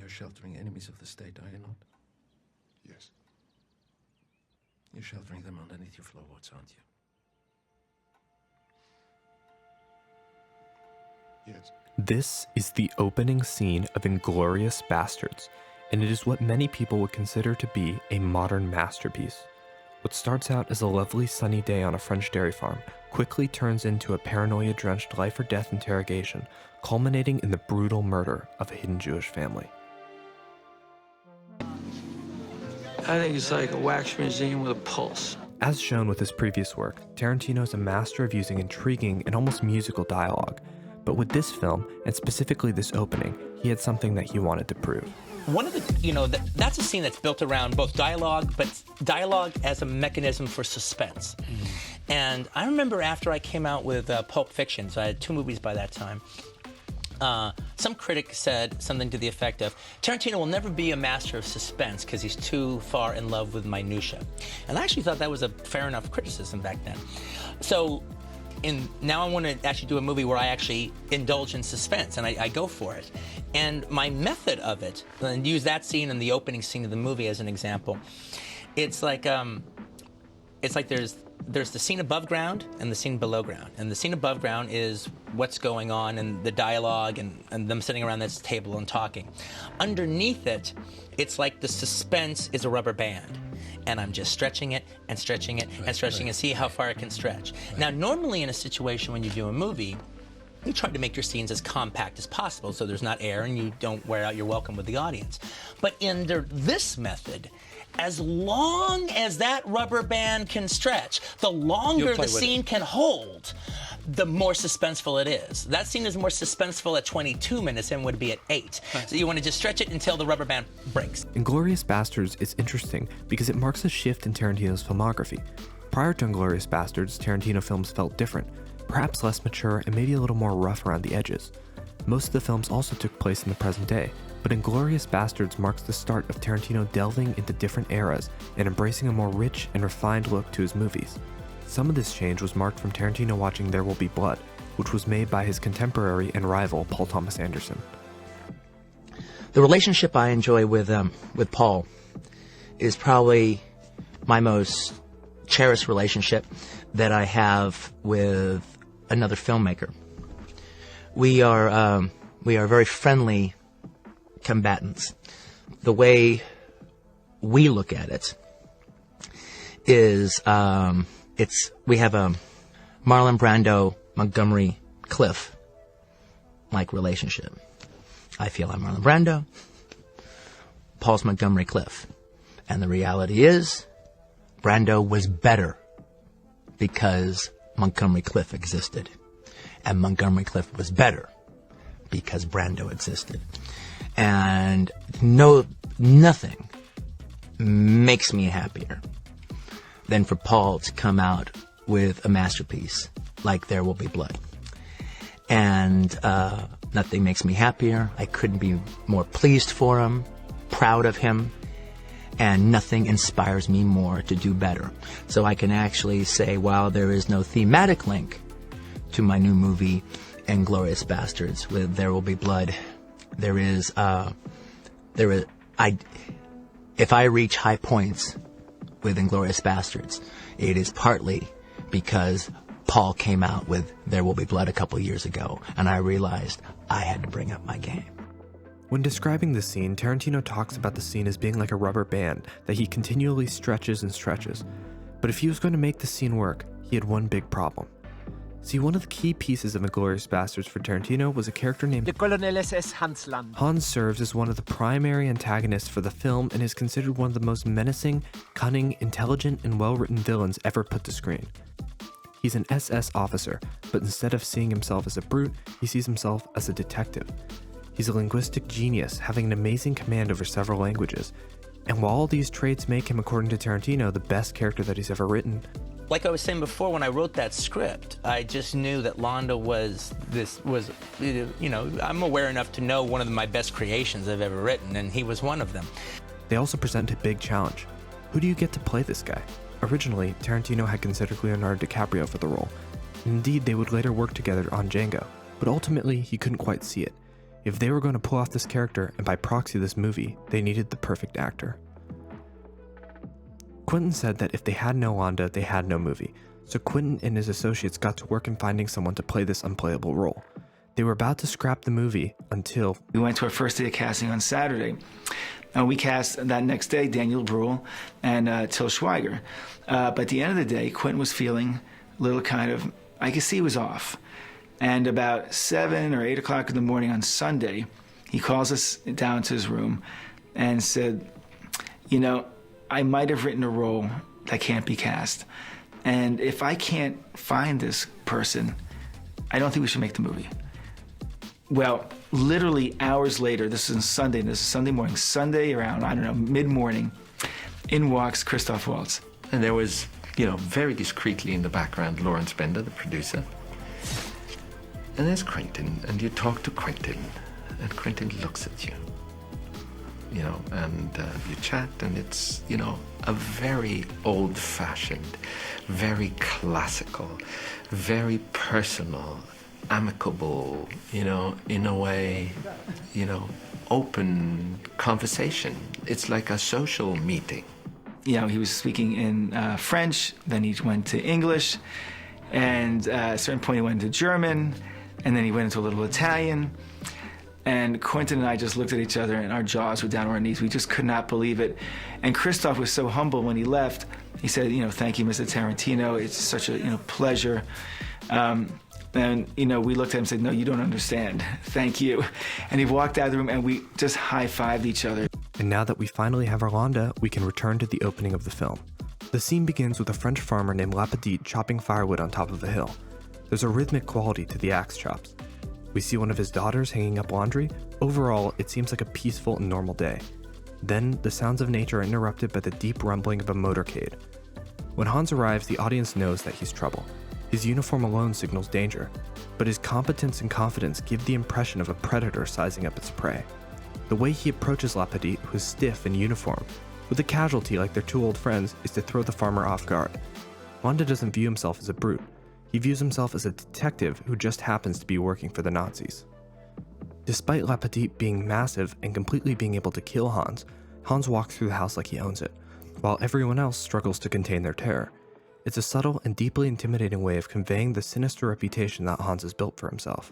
You're sheltering enemies of the state, are you not? Yes. You're sheltering them underneath your floorboards, aren't you? Yes. This is the opening scene of Inglourious Basterds, and it is what many people would consider to be a modern masterpiece. What starts out as a lovely sunny day on a French dairy farm quickly turns into a paranoia-drenched life-or-death interrogation, culminating in the brutal murder of a hidden Jewish family. I think it's like a wax museum with a pulse. As shown with his previous work, Tarantino is a master of using intriguing and almost musical dialogue. But with this film, and specifically this opening, he had something that he wanted to prove. One of the, that's a scene that's built around both dialogue, but dialogue as a mechanism for suspense. And I remember after I came out with Pulp Fiction, so I had 2 movies by that time, some critic said something to the effect of, Tarantino will never be a master of suspense because he's too far in love with minutia. And I actually thought that was a fair enough criticism back then. So now I want to actually do a movie where I actually indulge in suspense, and I go for it. And my method of it, and use that scene and the opening scene of the movie as an example, it's like there's the scene above ground and the scene below ground. And the scene above ground is what's going on and the dialogue and them sitting around this table and talking. Underneath it, it's like the suspense is a rubber band. And I'm just stretching it and stretching it and stretching and see how far it can stretch. Now, normally in a situation when you do a movie, you try to make your scenes as compact as possible so there's not air and you don't wear out your welcome with the audience. But under this method, as long as that rubber band can stretch, the longer the scene can hold, the more suspenseful it is. That scene is more suspenseful at 22 minutes than would be at 8. So you want to just stretch it until the rubber band breaks. Inglourious Basterds is interesting because it marks a shift in Tarantino's filmography. Prior to Inglourious Basterds, Tarantino films felt different, perhaps less mature and maybe a little more rough around the edges. Most of the films also took place in the present day, but Inglourious Basterds marks the start of Tarantino delving into different eras and embracing a more rich and refined look to his movies. Some of this change was marked from Tarantino watching There Will Be Blood, which was made by his contemporary and rival Paul Thomas Anderson. The relationship I enjoy with Paul is probably my most cherished relationship that I have with another filmmaker. We are very friendly combatants. The way we look at it is we have a Marlon Brando, Montgomery Cliff like relationship. I feel I'm Marlon Brando, Paul's Montgomery Cliff. And the reality is, Brando was better because Montgomery Cliff existed. And Montgomery Cliff was better because Brando existed. And nothing makes me happier than for Paul to come out with a masterpiece like There Will Be Blood. And nothing makes me happier. I couldn't be more pleased for him, proud of him, and nothing inspires me more to do better. So I can actually say, while there is no thematic link to my new movie, Inglourious Basterds, with There Will Be Blood, if I reach high points with Inglourious Basterds, it is partly because Paul came out with There Will Be Blood a couple years ago, and I realized I had to bring up my game. When describing the scene, Tarantino talks about the scene as being like a rubber band that he continually stretches and stretches. But if he was going to make the scene work, he had one big problem. See, one of the key pieces of Inglourious Basterds for Tarantino was a character named The Colonel SS Hans Landa. Hans serves as one of the primary antagonists for the film and is considered one of the most menacing, cunning, intelligent, and well-written villains ever put to screen. He's an SS officer, but instead of seeing himself as a brute, he sees himself as a detective. He's a linguistic genius, having an amazing command over several languages. And while all these traits make him, according to Tarantino, the best character that he's ever written, Like I was saying before, when I wrote that script, I just knew that Landa was, I'm aware enough to know one of my best creations I've ever written, and he was one of them. they also present a big challenge. Who do you get to play this guy? Originally, Tarantino had considered Leonardo DiCaprio for the role. Indeed, they would later work together on Django, but ultimately he couldn't quite see it. If they were going to pull off this character and by proxy this movie, they needed the perfect actor. Quentin said that if they had no Landa, they had no movie, so Quentin and his associates got to work in finding someone to play this unplayable role. They were about to scrap the movie until... We went to our first day of casting on Saturday, and we cast that next day Daniel Bruhl and Till Schweiger. But at the end of the day, Quentin was feeling a little kind of, I could see he was off. And about 7 or 8 o'clock in the morning on Sunday, he calls us down to his room and said, you know, I might have written a role that can't be cast. And if I can't find this person, I don't think we should make the movie. Well, literally hours later, this is Sunday morning, Sunday around, I don't know, mid-morning, in walks Christoph Waltz. And there was, you know, very discreetly in the background, Laurent Bender, the producer. And there's Quentin, and you talk to Quentin, and Quentin looks at you. You know, and you chat, and it's, you know, a very old-fashioned, very classical, very personal, amicable, you know, in a way, you know, open conversation. It's like a social meeting. You know, he was speaking in French, then he went to English, and at a certain point he went into German, and then he went into a little Italian. And Quentin and I just looked at each other and our jaws were down on our knees. We just could not believe it. And Christoph was so humble when he left. He said, you know, thank you, Mr. Tarantino. It's such a, you know, pleasure. And, you know, we looked at him and said, no, you don't understand. Thank you. And he walked out of the room and we just high-fived each other. And now that we finally have our Landa, we can return to the opening of the film. The scene begins with a French farmer named Lapetite chopping firewood on top of a hill. There's a rhythmic quality to the axe chops. We see one of his daughters hanging up laundry. Overall, it seems like a peaceful and normal day. Then, the sounds of nature are interrupted by the deep rumbling of a motorcade. When Hans arrives, the audience knows that he's trouble. His uniform alone signals danger, but his competence and confidence give the impression of a predator sizing up its prey. The way he approaches Lapetite, who is stiff in uniform, with a casualty like their two old friends, is to throw the farmer off guard. Landa doesn't view himself as a brute. He views himself as a detective who just happens to be working for the Nazis. Despite Lapetite being massive and completely being able to kill Hans, Hans walks through the house like he owns it, while everyone else struggles to contain their terror. It's a subtle and deeply intimidating way of conveying the sinister reputation that Hans has built for himself.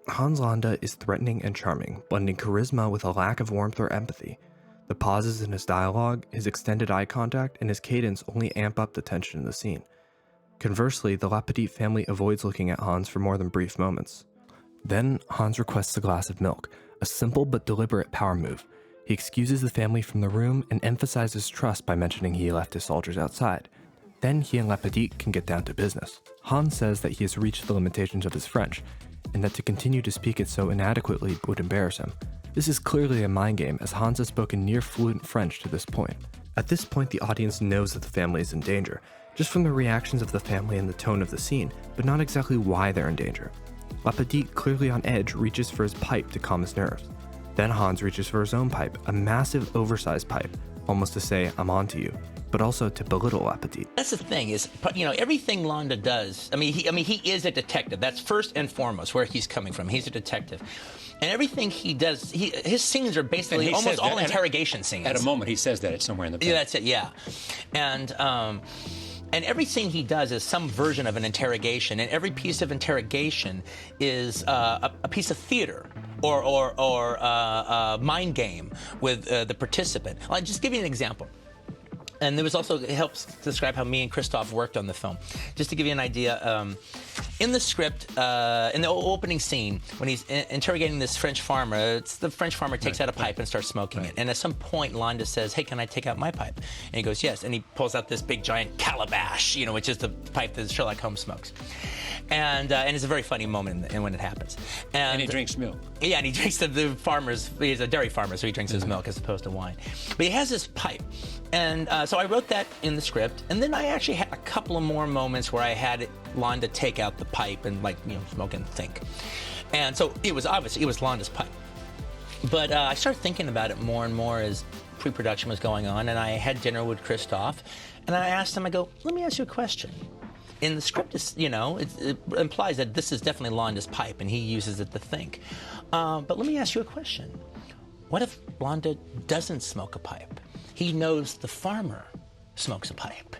Hans Landa is threatening and charming, blending charisma with a lack of warmth or empathy. The pauses in his dialogue, his extended eye contact, and his cadence only amp up the tension in the scene. Conversely, the Lapetite family avoids looking at Hans for more than brief moments. Then, Hans requests a glass of milk, a simple but deliberate power move. He excuses the family from the room and emphasizes trust by mentioning he left his soldiers outside. Then he and Lapetite can get down to business. Hans says that he has reached the limitations of his French, and that to continue to speak it so inadequately would embarrass him. This is clearly a mind game, as Hans has spoken near fluent French to this point. At this point, the audience knows that the family is in danger, just from the reactions of the family and the tone of the scene, but not exactly why they're in danger. Lapetite, clearly on edge, reaches for his pipe to calm his nerves. Then Hans reaches for his own pipe, a massive, oversized pipe, almost to say, I'm on to you, but also to belittle Lapetite. That's the thing is, you know, everything Landa does, he is a detective. That's first and foremost where he's coming from. He's a detective. And everything he does, his scenes are basically almost all interrogation scenes. At a moment, he says that it's somewhere in the film. Yeah, that's it, yeah. And every scene he does is some version of an interrogation, and every piece of interrogation is a piece of theater or a mind game with the participant. I'll just give you an example. And there was also, it helps describe how me and Christoph worked on the film. Just to give you an idea, in the script, in the opening scene, when he's interrogating this French farmer, the French farmer takes out a pipe and starts smoking it. And at some point, Landa says, hey, can I take out my pipe? And he goes, yes. And he pulls out this big giant calabash, you know, which is the pipe that Sherlock Holmes smokes. And it's a very funny moment when it happens. And he drinks milk. Yeah, and he drinks the farmer's, he's a dairy farmer, so he drinks his milk as opposed to wine. But he has this pipe. And so I wrote that in the script, and then I actually had a couple of more moments where I had Landa take out the pipe and, like, you know, smoke and think. And so it was Landa's pipe. But I started thinking about it more and more as pre-production was going on, and I had dinner with Christoph, and I asked him, I go, let me ask you a question. in the script, it implies that this is definitely Landa's pipe, and he uses it to think. But let me ask you a question. What if Landa doesn't smoke a pipe? He knows the farmer smokes a pipe.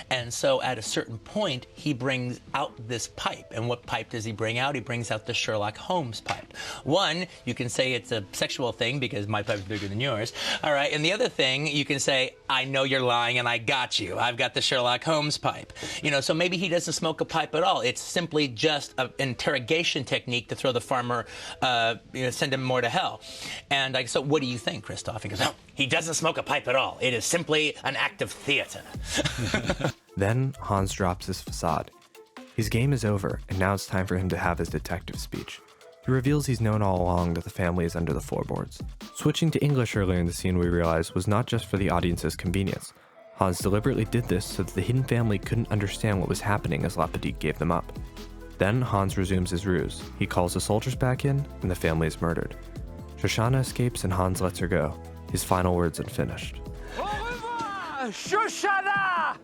And so at a certain point, he brings out this pipe. And what pipe does he bring out? He brings out the Sherlock Holmes pipe. One, you can say it's a sexual thing because my pipe's bigger than yours. All right. And the other thing, you can say, I know you're lying and I got you. I've got the Sherlock Holmes pipe. So maybe he doesn't smoke a pipe at all. It's simply just an interrogation technique to throw the farmer, send him more to hell. And so what do you think, Christoph? He goes, no, he doesn't smoke a pipe at all. It is simply an act of theater. Then Hans drops his facade. His game is over, and now it's time for him to have his detective speech. He reveals he's known all along that the family is under the floorboards. Switching to English earlier in the scene, we realize, was not just for the audience's convenience. Hans deliberately did this so that the hidden family couldn't understand what was happening as La Petite gave them up. Then Hans resumes his ruse. He calls the soldiers back in, and the family is murdered. Shoshana escapes and Hans lets her go. His final words unfinished. Au revoir, Shoshana!